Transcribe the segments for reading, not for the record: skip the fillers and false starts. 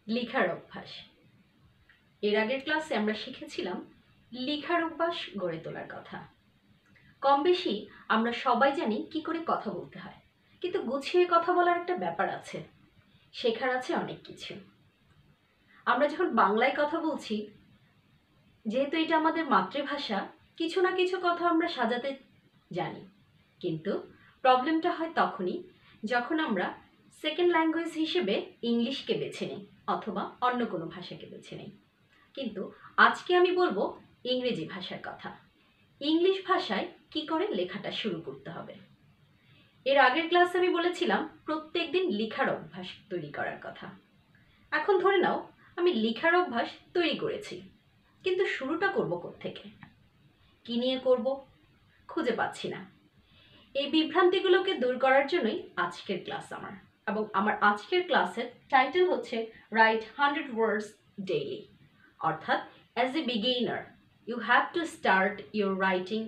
লেখার অভ্যাস। এর আগের ক্লাসে আমরা শিখেছিলাম লেখার অভ্যাস গড়ে তোলার কথা। কম বেশি আমরা সবাই জানি কি করে কথা বলতে হয়, কিন্তু গুছিয়ে কথা বলার একটা ব্যাপার আছে, শেখার আছে অনেক কিছু। আমরা যখন বাংলায় কথা বলছি, যেহেতু এটা আমাদের মাতৃভাষা, কিছু না কিছু কথা আমরা সাজাতে জানি, কিন্তু প্রবলেমটা হয় তখনই যখন আমরা সেকেন্ড ল্যাঙ্গুয়েজ হিসেবে ইংলিশকে বেছে নিই অথবা অন্য কোনো ভাষাকে বেছে নিই। কিন্তু আজকে আমি বলবো ইংরেজি ভাষার কথা। ইংলিশ ভাষায় কি করে লেখাটা শুরু করতে হবে। এর আগের ক্লাসে আমি বলেছিলাম প্রত্যেক দিন লেখার অভ্যাস তৈরি করার কথা। এখন ধরে নাও আমি লেখার অভ্যাস তৈরি করেছি, কিন্তু শুরুটা করব কোত্থেকে, কি নিয়ে করব, খুঁজে পাচ্ছি না। এই বিভ্রান্তিগুলোকে দূর করার জন্যই আজকের ক্লাস আমার, এবং আমার আজকের ক্লাসের টাইটেল হচ্ছে রাইট 100 ওয়ার্ডস ডেইলি। অর্থাৎ as a beginner you have to start your writing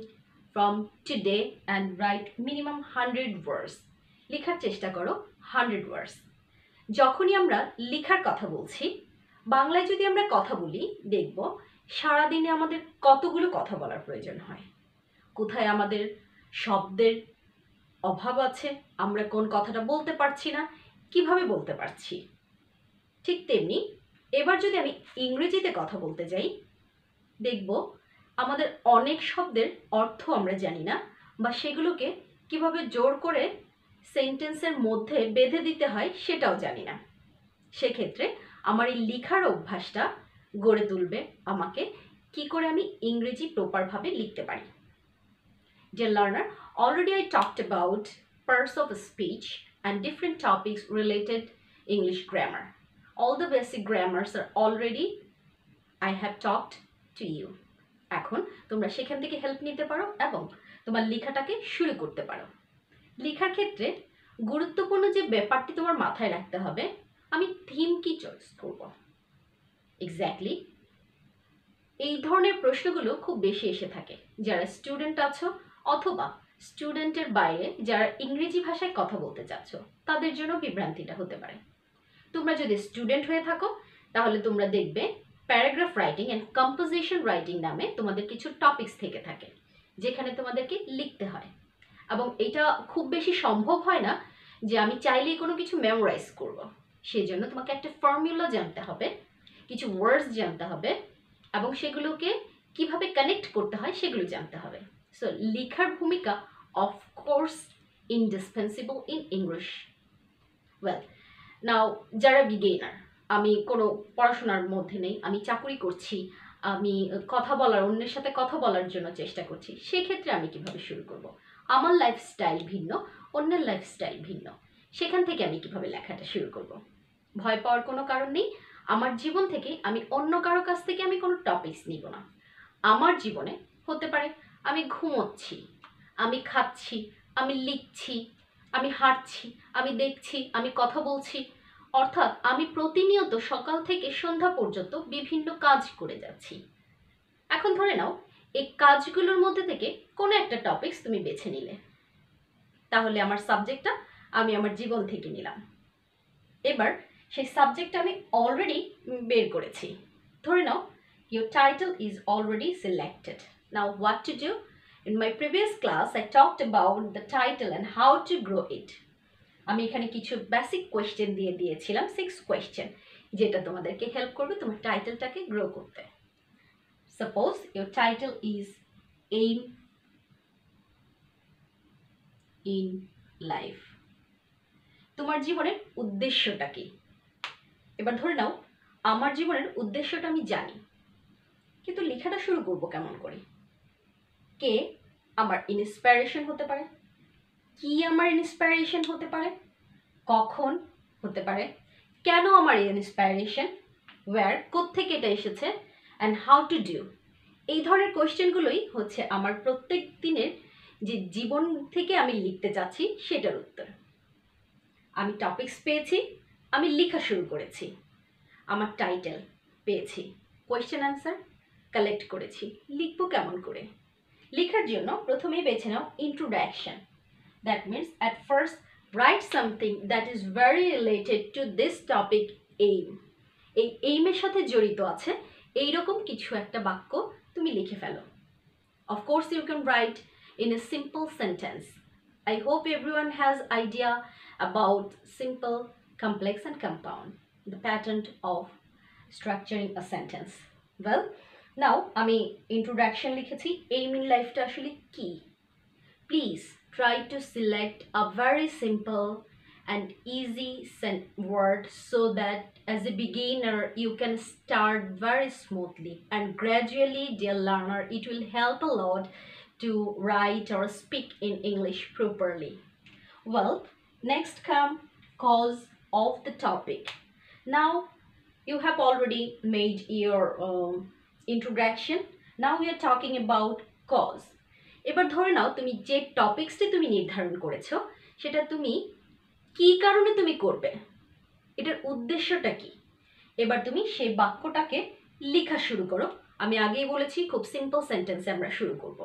from today and write minimum 100 words. লেখার চেষ্টা করো 100 ওয়ার্ডস। যখনই আমরা লেখার কথা বলছি, বাংলায় যদি আমরা কথা বলি, দেখব সারাদিনে আমাদের কতগুলো কথা বলার প্রয়োজন হয়, কোথায় আমাদের শব্দের অভাব আছে, আমরা কোন কথাটা বলতে পারছি না, কিভাবে বলতে পারছি। ঠিক তেমনি এবার যদি আমি ইংরেজিতে কথা বলতে যাই, দেখব আমাদের অনেক শব্দের অর্থ আমরা জানি না, বা সেগুলোকে কিভাবে জোর করে সেন্টেন্সের মধ্যে বেঁধে দিতে হয় সেটাও জানি না। সেক্ষেত্রে আমার এই লেখার অভ্যাসটা গড়ে তুলবে আমাকে কি করে আমি ইংরেজি প্রপারভাবে লিখতে পারি। Dear learner, already I talked about parts of speech and different topics related English grammar. All the basic grammars are already I have talked to you. এখন তোমরা সেখান থেকে হেল্প নিতে পারো এবং তোমার লেখাটাকে শুরু করতে পারো। লেখার ক্ষেত্রে গুরুত্বপূর্ণ যে ব্যাপারটি তোমার মাথায় রাখতে হবে, আমি থিম কি চয়েস করব। এক্স্যাক্টলি এই ধরনের প্রশ্নগুলো খুব বেশি এসে থাকে যারা স্টুডেন্ট আছো অথবা স্টুডেন্টের বাইরে যারা ইংরেজি ভাষায় কথা বলতে চাচ্ছ, তাদের জন্য বিভ্রান্তিটা হতে পারে। তোমরা যদি স্টুডেন্ট হয়ে থাকো তাহলে তোমরা দেখবে paragraph writing and composition writing নামে তোমাদের কিছু টপিকস থেকে থাকে, যেখানে তোমাদেরকে লিখতে হয়। এবং এটা খুব বেশি সম্ভব হয় না যে আমি চাইলেই কোনো কিছু মেমোরাইজ করব। সেই জন্য তোমাকে একটা ফর্মুলা জানতে হবে, কিছু ওয়ার্ডস জানতে হবে, এবং সেগুলোকে কিভাবে কানেক্ট করতে হয় সেগুলো জানতে হবে। সো লেখার ভূমিকা of course indispensable in English. Well now, যারা বিগিনার, আমি কোনো পড়াশোনার মধ্যে নেই, আমি চাকরি করছি, আমি কথা বলার, অন্যের সাথে কথা বলার জন্য চেষ্টা করছি, সেক্ষেত্রে আমি কিভাবে শুরু করব। আমার লাইফস্টাইল ভিন্ন, অন্যের লাইফস্টাইল ভিন্ন, সেখান থেকে আমি কিভাবে লেখাটা শুরু করব। ভয় পাওয়ার কোনো কারণ নেই। আমার জীবন থেকে আমি অন্য কারো কাছ থেকে আমি কোনো টপিকস নিব না। আমার জীবনে হতে পারে আমি ঘুমোচ্ছি, আমি খাচ্ছি, আমি লিখছি, আমি হাঁটছি, আমি দেখছি, আমি কথা বলছি, অর্থাৎ আমি প্রতিনিয়ত সকাল থেকে সন্ধ্যা পর্যন্ত বিভিন্ন কাজ করে যাচ্ছি। এখন ধরে নাও এই কাজগুলোর মধ্যে থেকে কোনো একটা টপিকস তুমি বেছে নিলে, তাহলে আমার সাবজেক্টটা আমি আমার জীবন থেকে নিলাম। এবার সেই সাবজেক্টটা আমি অলরেডি বের করেছি। ধরে নাও your title is already selected. Now what to do? In my previous class I talked about the title and how to grow it. আমি এখানে কিছু বেসিক কোয়েশ্চেন দিয়ে দিয়েছিলাম, 6 কোয়েশ্চেন, যেটা তোমাদেরকে হেল্প করবে তোমার টাইটেলটাকে গ্রো করতে। Suppose your title is aim in life. তোমার জীবনের উদ্দেশ্যটা কি? এবার ধরে নাও আমার জীবনের উদ্দেশ্যটা আমি জানি, কিন্তু লেখাটা শুরু করব কেমন করে? কে আমার ইন্সপিরেশন হতে পারে, কি আমার ইন্সপিরেশন হতে পারে, কখন হতে পারে, কেন আমার ইন্সপিরেশন, ওয়্যার, কোত্থেকে এটা এসেছে, অ্যান্ড হাউ টু ডু। এই ধরনের কোয়েশ্চেনগুলোই হচ্ছে আমার প্রত্যেক দিনের যে জীবন থেকে আমি লিখতে চাচ্ছি সেটার উত্তর। আমি টপিকস পেয়েছি, আমি লেখা শুরু করেছি, আমার টাইটেল পেয়েছি, কোয়েশ্চেন অ্যান্সার কালেক্ট করেছি, লিখবো কেমন করে? লেখার জন্য প্রথমেই বেছে নাও introduction. That means at first write something that is very related to this topic aim. এই এইমের সাথে জড়িত আছে এইরকম কিছু একটা বাক্য তুমি লিখে ফেলো। Of course, you can write in a simple sentence. I hope everyone has idea about simple, complex and compound, the pattern of structuring a sentence. Well, now আমি introduction লিখেছি aim in life টা আসলে কি। Please try to select a very simple and easy word so that as a beginner you can start very smoothly, and gradually, dear learner, it will help a lot to write or speak in English properly. Well, next come cause of the topic. Now you have already made your introduction. Now we are talking about cause. এবার ধরে নাও তুমি যে টপিকসটি তুমি নির্ধারণ করেছো সেটা তুমি কি কারণে তুমি করবে, এটার উদ্দেশ্যটা কি। এবার তুমি সেই বাক্যটাকে লেখা শুরু করো। আমি আগেই বলেছি খুব সিম্পল সেন্টেন্সে আমরা শুরু করব।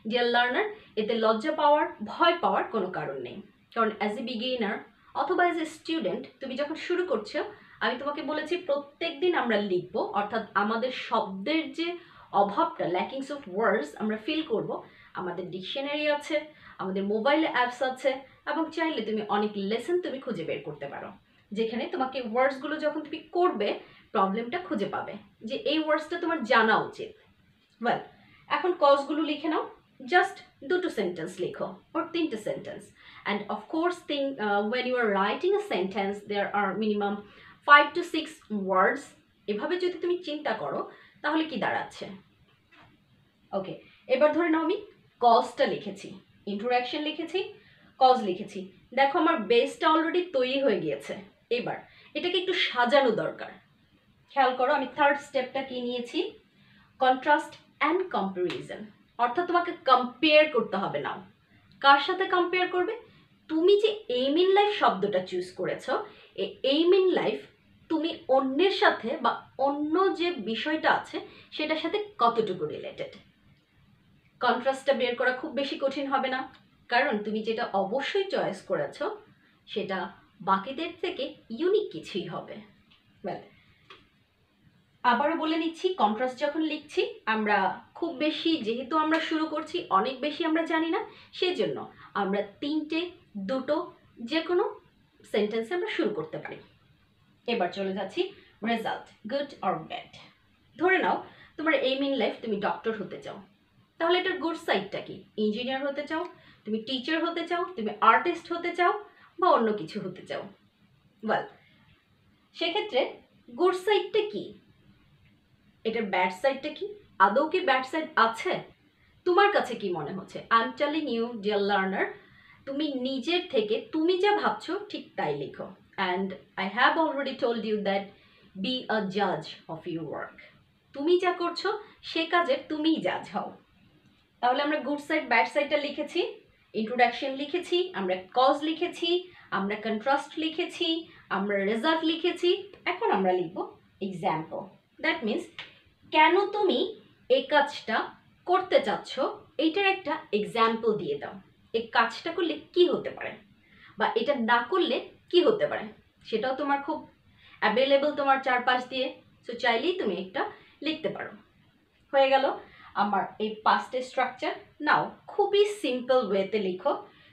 ডিয়ার লার্নার, এতে লজ্জা পাওয়ার, ভয় পাওয়ার কোনো কারণ নেই, কারণ অ্যাজ এ বিগিনার অথবা অ্যাজ এ স্টুডেন্ট তুমি যখন শুরু করছো, আমি তোমাকে বলেছি প্রত্যেক দিন আমরা লিখব, অর্থাৎ আমাদের শব্দের যে অভাবটা, ল্যাকিংস অফ ওয়ার্ডস আমরা ফিল করব। আমাদের ডিকশনারি আছে, আমাদের মোবাইলে অ্যাপস আছে, এবং চাইলে তুমি অনেক লেসন তুমি খুঁজে বের করতে পারো, যেখানে তোমাকে ওয়ার্ডসগুলো যখন তুমি করবে প্রবলেমটা খুঁজে পাবে যে এই ওয়ার্ডসটা তোমার জানা উচিত। ওয়েল, এখন কজগুলো লিখে নাও। জাস্ট দুটো সেন্টেন্স লিখো or তিনটে sentence. And of course when you are writing a sentence there are minimum 5 to 6 words. এভাবে যদি তুমি চিন্তা করো তাহলে কি দাঁড়াচ্ছে। ওকে, এবার ধরে নাও আমি কজটা লিখেছি, ইন্ট্রোডাকশন লিখেছি, কজ লিখেছি। দেখো আমার বেসটা অলরেডি তৈরি হয়ে গিয়েছে। এবার এটাকে একটু সাজানো দরকার। খেয়াল করো আমি থার্ড স্টেপটা কি নিয়েছি, কন্ট্রাস্ট অ্যান্ড কম্প্যারিজন। অর্থাৎ তোমাকে কম্পেয়ার করতে হবে। নাও কার সাথে কম্পেয়ার করবে? তুমি যে এইম ইন লাইফ শব্দটা চুজ করেছো, এই এইম ইন লাইফ তুমি অন্যের সাথে বা অন্য যে বিষয়টা আছে সেটার সাথে কতটুকু রিলেটেড। কন্ট্রাস্টটা বের করা খুব বেশি কঠিন হবে না, কারণ তুমি যেটা অবশ্যই চয়েস করেছো সেটা বাকিদের থেকে ইউনিক কিছুই হবে। ওয়েল, আবারও বলে নিচ্ছি, কন্ট্রাস্ট যখন লিখছি আমরা খুব বেশি, যেহেতু আমরা শুরু করছি অনেক বেশি আমরা জানি না, সেজন্য আমরা তিনটে, দুটো যে কোনো সেন্টেন্সে আমরা শুরু করতে পারি। এবার চলে যাচ্ছি রেজাল্ট, গুড অর ব্যাড। ধরে নাও তোমার এইম ইন লাইফ তুমি ডক্টর হতে চাও, তাহলে এটার গুড সাইডটা কি? ইঞ্জিনিয়ার হতে চাও, তুমি টিচার হতে চাও, তুমি আর্টিস্ট হতে চাও, বা অন্য কিছু হতে চাও। ওয়েল, সেক্ষেত্রে গুড সাইডটা কি, এটার ব্যাড সাইডটা কি, আদৌ কি ব্যাড সাইড আছে? তোমার কাছে কি মনে হচ্ছে? I am telling you dear learner, তুমি নিজের থেকে তুমি যা ভাবছো ঠিক তাই লিখো। And I have already told you that be a জাজ অফ ইউর ওয়ার্ক। তুমি যা করছো সে কাজের তুমিই জাজ হও। তাহলে আমরা গুড সাইড ব্যাড সাইডটা লিখেছি, ইন্ট্রোডাকশন লিখেছি, আমরা কজ লিখেছি, আমরা কন্ট্রাস্ট লিখেছি, আমরা রেজাল্ট লিখেছি। এখন আমরা লিখব এক্সাম্পল। দ্যাট মিনস কেন তুমি এই কাজটা করতে চাচ্ছ এইটার একটা এক্সাম্পল দিয়ে দাও। এই কাজটা করলে কি হতে পারে, বা এটা না করলে কি হতে পারে, সেটাও তোমার খুব অ্যাভেলেবল তোমার চারপাশ দিয়ে, সো চাইলেই তুমি একটা লিখতে পারো। হয়ে গেল আমার এই পাস্টে স্ট্রাকচার। নাও খুবই সিম্পল ওয়েতে লিখো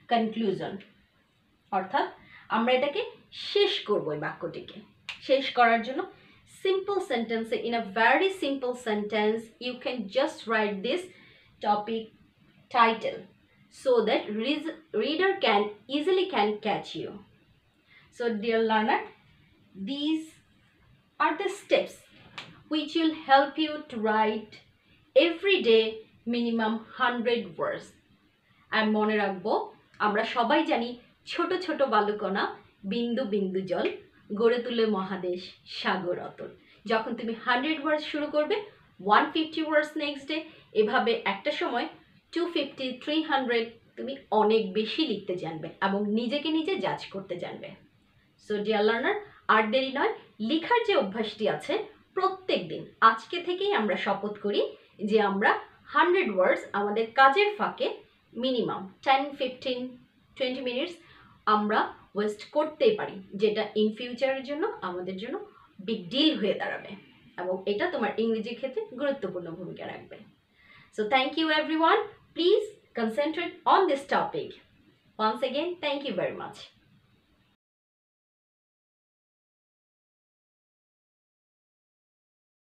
কনক্লুশন, অর্থাৎ আমরা এটাকে শেষ করবো। এই বাক্যটিকে শেষ করার জন্য simple sentence, in a very simple sentence you can just write this topic title so that reader can easily catch you. So dear learner, these are the steps which will help you to write every day minimum 100 words. আর মনে রাখবো, আমরা সবাই জানি ছোট ছোট বালুকণা বিন্দু বিন্দু জল গড়ে তুলে মহাদেশ সাগর অতল। যখন তুমি 100 ওয়ার্ডস শুরু করবে, 150 ওয়ার্ডস নেক্সট ডে, এভাবে একটা সময় 250, 300 তুমি অনেক বেশি লিখতে জানবে এবং নিজেকে নিজে জাজ করতে জানবে। সো ডিয়ার লার্নার, আর দেরি নয়, লেখার যে অভ্যাসটি আছে প্রত্যেক দিন আজকে থেকেই আমরা শপথ করি যে আমরা 100 ওয়ার্ডস আমাদের কাজের ফাঁকে মিনিমাম 10, 15, 20 মিনিটস আমরা ওয়েস্ট করতেই পারি, যেটা ইন ফিউচারের জন্য আমাদের জন্য বিগ ডিল হয়ে দাঁড়াবে এবং এটা তোমার ইংরেজির ক্ষেত্রে গুরুত্বপূর্ণ ভূমিকা রাখবে। So thank you everyone, please concentrate on this topic. Once again, thank you very much.